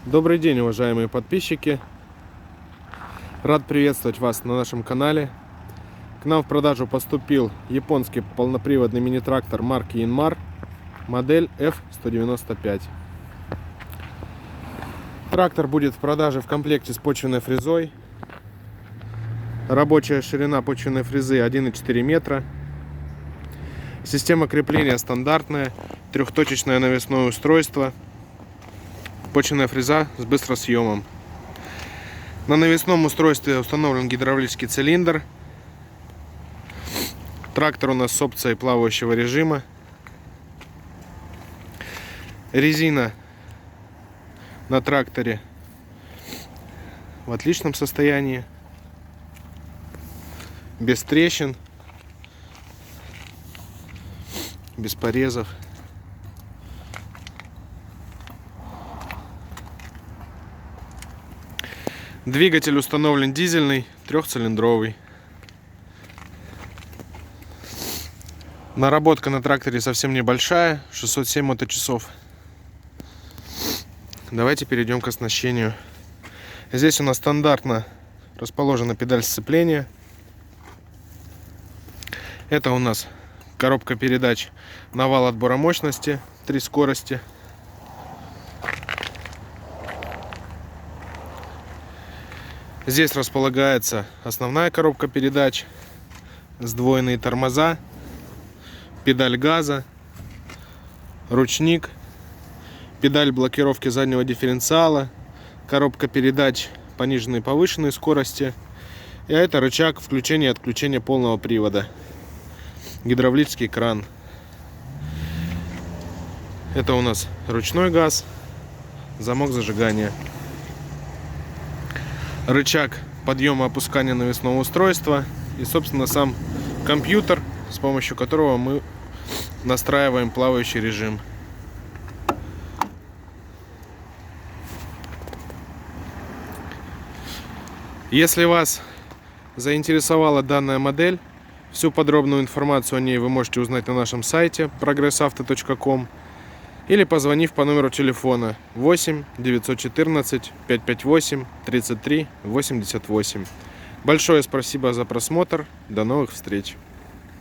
Добрый день, уважаемые подписчики! Рад приветствовать вас на нашем канале. К нам в продажу поступил японский полноприводный мини-трактор марки Yanmar, модель F195. Трактор будет в продаже в комплекте с почвенной фрезой. Рабочая ширина почвенной фрезы 1,4 метра. Система крепления стандартная, трехточечное навесное устройство. Почвенная фреза с быстросъемом. На навесном устройстве установлен гидравлический цилиндр. Трактор у нас с опцией плавающего режима. Резина на тракторе в отличном состоянии, без трещин, без порезов. Двигатель установлен дизельный, трехцилиндровый. Наработка на тракторе совсем небольшая, 607 моточасов. Давайте перейдем к оснащению. Здесь у нас стандартно расположена педаль сцепления. Это у нас коробка передач на вал отбора мощности, 3 скорости. Здесь располагается основная коробка передач, сдвоенные тормоза, педаль газа, ручник, педаль блокировки заднего дифференциала, коробка передач пониженной и повышенной скорости. И это рычаг включения и отключения полного привода, гидравлический кран. Это у нас ручной газ, замок зажигания. Рычаг подъема и опускания навесного устройства и, собственно, сам компьютер, с помощью которого мы настраиваем плавающий режим. Если вас заинтересовала данная модель, всю подробную информацию о ней вы можете узнать на нашем сайте progressauto.com или позвонив по номеру телефона 8 914 558 33 88. Большое спасибо за просмотр. До новых встреч!